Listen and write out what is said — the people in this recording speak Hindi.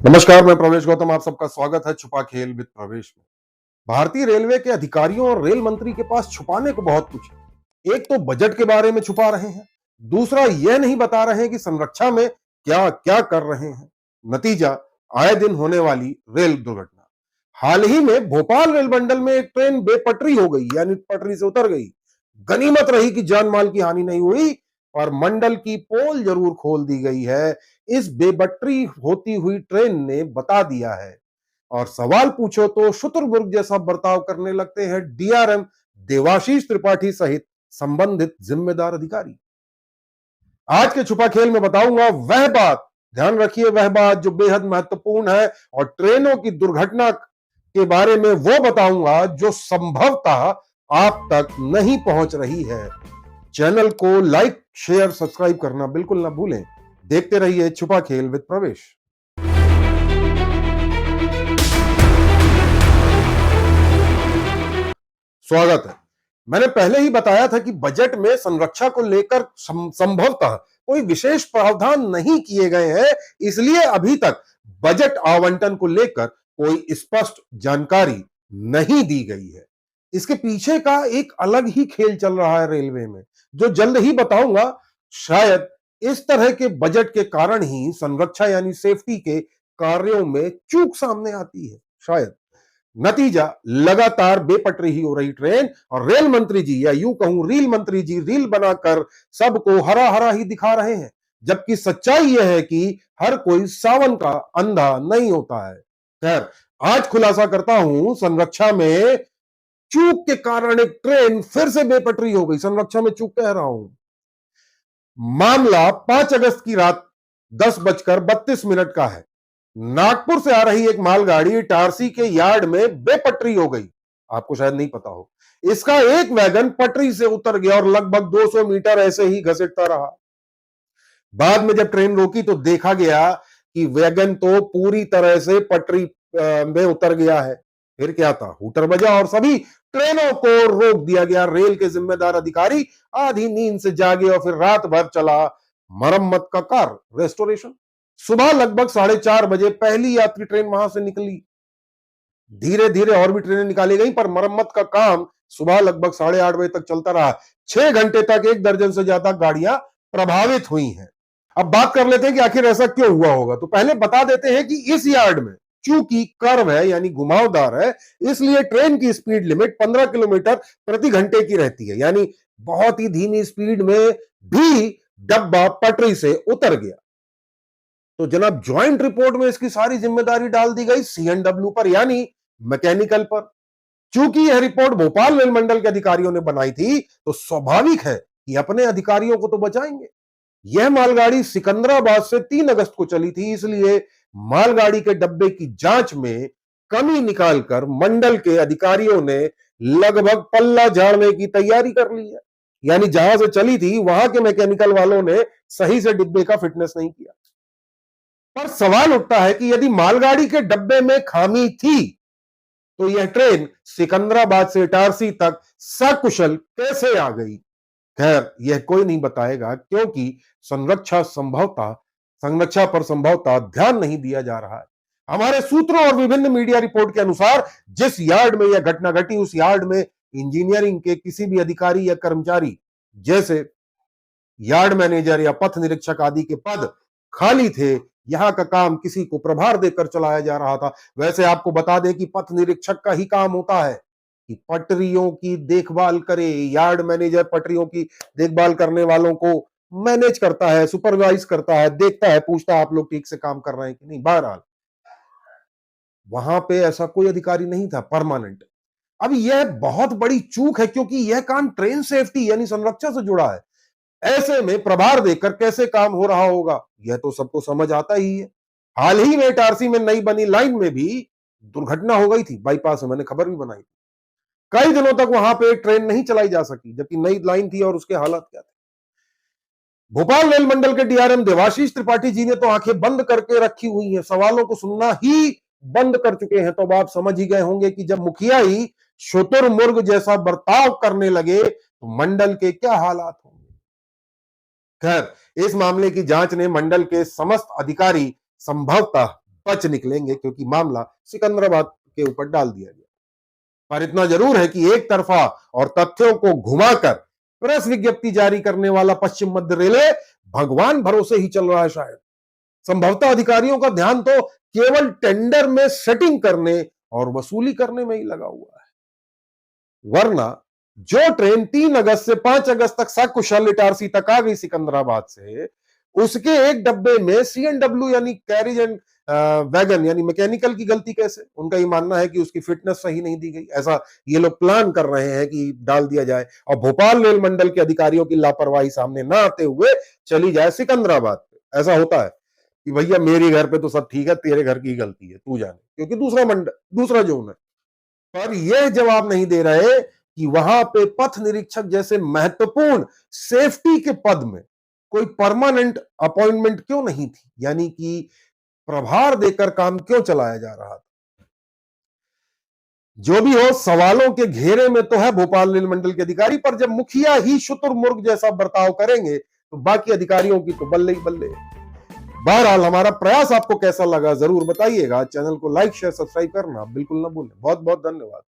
नमस्कार, मैं प्रवेश गौतम। आप सबका स्वागत है छुपा खेल विद प्रवेश में। भारतीय रेलवे के अधिकारियों और रेल मंत्री के पास छुपाने को बहुत कुछ है। एक तो बजट के बारे में छुपा रहे हैं, दूसरा यह नहीं बता रहे हैं कि संरक्षा में क्या क्या कर रहे हैं। नतीजा, आए दिन होने वाली रेल दुर्घटना। हाल ही में भोपाल रेल मंडल में एक ट्रेन बेपटरी हो गई, यानी पटरी से उतर गई। गनीमत रही कि जान माल की हानि नहीं हुई, और मंडल की पोल जरूर खोल दी गई है। इस बेपटरी होती हुई ट्रेन ने बता दिया है। और सवाल पूछो तो शुतुरमुर्ग जैसा बर्ताव करने लगते हैं डीआरएम देवाशीष त्रिपाठी सहित संबंधित जिम्मेदार अधिकारी। आज के छुपा खेल में बताऊंगा वह बात, ध्यान रखिए, वह बात जो बेहद महत्वपूर्ण है, और ट्रेनों की दुर्घटना के बारे में वो बताऊंगा जो संभवतः आप तक नहीं पहुंच रही है। चैनल को लाइक, शेयर, सब्सक्राइब करना बिल्कुल ना भूलें। देखते रहिए छुपा खेल विद प्रवेश। स्वागत है। मैंने पहले ही बताया था कि बजट में संरक्षा को लेकर संभवतः कोई विशेष प्रावधान नहीं किए गए हैं, इसलिए अभी तक बजट आवंटन को लेकर कोई स्पष्ट जानकारी नहीं दी गई है। इसके पीछे का एक अलग ही खेल चल रहा है रेलवे में, जो जल्द ही बताऊंगा। शायद इस तरह के बजट के कारण ही संरक्षा यानी सेफ्टी के कार्यों में चूक सामने आती है, शायद। नतीजा, लगातार बेपटरी ही हो रही ट्रेन, और रेल मंत्री जी, या यूं कहूं रील मंत्री जी, रील बनाकर सबको हरा हरा ही दिखा रहे हैं। जबकि सच्चाई यह है कि हर कोई सावन का अंधा नहीं होता है। खैर, आज खुलासा करता हूं, संरक्षा में चूक के कारण एक ट्रेन फिर से बेपटरी हो गई। संरक्षा में चूक कह रहा हूं। मामला 5 अगस्त की रात 10:32 का है। नागपुर से आ रही एक मालगाड़ी इटारसी के यार्ड में बेपटरी हो गई। आपको शायद नहीं पता हो, इसका एक वैगन पटरी से उतर गया और लगभग 200 मीटर ऐसे ही घसीटता रहा। बाद में जब ट्रेन रोकी तो देखा गया कि वैगन तो पूरी तरह से पटरी में उतर गया है। फिर क्या था, हूटर बजा और सभी ट्रेनों को रोक दिया गया। रेल के जिम्मेदार अधिकारी आधी नींद से जागे और फिर रात भर चला मरम्मत का कार्य, रेस्टोरेशन। सुबह लगभग 4:30 बजे पहली यात्री ट्रेन वहां से निकली। धीरे धीरे और भी ट्रेनें निकाली गई, पर मरम्मत का काम सुबह लगभग 8:30 बजे तक चलता रहा। 6 घंटे तक 1 दर्जन से ज्यादा गाड़ियां प्रभावित हुई हैं। अब बात कर लेते हैं कि आखिर ऐसा क्यों हुआ होगा। तो पहले बता देते हैं कि इस यार्ड में चूंकि कर्व है, यानी घुमावदार है, इसलिए ट्रेन की स्पीड लिमिट 15 किलोमीटर प्रति घंटे की रहती है। यानी बहुत ही धीमी स्पीड में भी डब्बा पटरी से उतर गया। तो जनाब, ज्वाइंट रिपोर्ट में इसकी सारी जिम्मेदारी डाल दी गई सीएनडब्ल्यू पर, यानी मैकेनिकल पर। चूंकि यह रिपोर्ट भोपाल रेल मंडल के अधिकारियों ने बनाई थी, तो स्वाभाविक है कि अपने अधिकारियों को तो बचाएंगे। यह मालगाड़ी सिकंदराबाद से 3 अगस्त को चली थी, इसलिए मालगाड़ी के डब्बे की जांच में कमी निकालकर मंडल के अधिकारियों ने लगभग पल्ला झाड़ने की तैयारी कर ली है। यानी जहां से चली थी वहां के मैकेनिकल वालों ने सही से डिब्बे का फिटनेस नहीं किया। पर सवाल उठता है कि यदि मालगाड़ी के डब्बे में खामी थी, तो यह ट्रेन सिकंदराबाद से इटारसी तक सकुशल कैसे आ गई। खैर, यह कोई नहीं बताएगा, क्योंकि संरक्षा पर संभवतः ध्यान नहीं दिया जा रहा है। हमारे सूत्रों और विभिन्न मीडिया रिपोर्ट के अनुसार जिस यार्ड में यह घटना घटी, उस यार्ड में इंजीनियरिंग के किसी भी अधिकारी या कर्मचारी, जैसे यार्ड मैनेजर या पथ निरीक्षक आदि के पद खाली थे। यहां का काम किसी को प्रभार देकर चलाया जा रहा था। वैसे आपको बता दें कि पथ निरीक्षक का ही काम होता है कि पटरियों की देखभाल करे। यार्ड मैनेजर पटरियों की देखभाल करने वालों को मैनेज करता है, सुपरवाइज करता है, देखता है, पूछता है आप लोग ठीक से काम कर रहे हैं कि नहीं। बहरहाल, वहां पे ऐसा कोई अधिकारी नहीं था परमानेंट। अब यह बहुत बड़ी चूक है, क्योंकि यह काम ट्रेन सेफ्टी यानी संरक्षा से जुड़ा है। ऐसे में प्रभार देकर कैसे काम हो रहा होगा, यह तो सबको समझ आता ही है। हाल ही में इटारसी में नई बनी लाइन में भी दुर्घटना हो गई थी, बाईपास में, मैंने खबर भी बनाई। कई दिनों तक वहां पे ट्रेन नहीं चलाई जा सकी, जबकि नई लाइन थी, और उसके हालात क्या थे। भोपाल रेल मंडल के डीआरएम देवाशीष त्रिपाठी जी ने तो आंखें बंद करके रखी हुई हैं, सवालों को सुनना ही बंद कर चुके हैं। तो अब आप समझ ही गए होंगे कि जब मुखिया ही शुतुरमुर्ग जैसा बर्ताव करने लगे, तो मंडल के क्या हालात होंगे। खैर, इस मामले की जांच ने मंडल के समस्त अधिकारी संभवतः बच निकलेंगे, क्योंकि मामला सिकंदराबाद के ऊपर डाल दिया गया। पर इतना जरूर है कि एक तरफा और तथ्यों को घुमाकर प्रेस विज्ञप्ति जारी करने वाला पश्चिम मध्य रेलवे भगवान भरोसे ही चल रहा है शायद। संभवतः अधिकारियों का ध्यान तो केवल टेंडर में सेटिंग करने और वसूली करने में ही लगा हुआ है। वरना जो ट्रेन 3 अगस्त से 5 अगस्त तक सकुशल इटारसी तक आ गई सिकंदराबाद से, उसके एक डब्बे में सीएनडब्ल्यू यानी कैरिज एंड वैगन यानी मैकेनिकल की गलती कैसे? उनका ये मानना है कि उसकी फिटनेस सही नहीं दी गई, ऐसा ये लोग प्लान कर रहे हैं कि डाल दिया जाए और भोपाल रेल मंडल के अधिकारियों की लापरवाही सामने ना आते हुए चली जाए सिकंदराबाद पे। ऐसा होता है कि भैया मेरे घर पे तो सब ठीक है, तेरे घर की गलती है, तू जाने, क्योंकि दूसरा मंडल, दूसरा जोन है। पर यह जवाब नहीं दे रहे कि वहां पे पथ निरीक्षक जैसे महत्वपूर्ण सेफ्टी के पद में कोई परमानेंट अपॉइंटमेंट क्यों नहीं थी, यानी कि प्रभार देकर काम क्यों चलाया जा रहा था। जो भी हो, सवालों के घेरे में तो है भोपाल रेल मंडल के अधिकारी, पर जब मुखिया ही शुतुरमुर्ग जैसा बर्ताव करेंगे तो बाकी अधिकारियों की तो बल्ले ही बल्ले। बहरहाल हमारा प्रयास आपको कैसा लगा जरूर बताइएगा। चैनल को लाइक शेयर सब्सक्राइब करना बिल्कुल ना भूलें। बहुत बहुत धन्यवाद।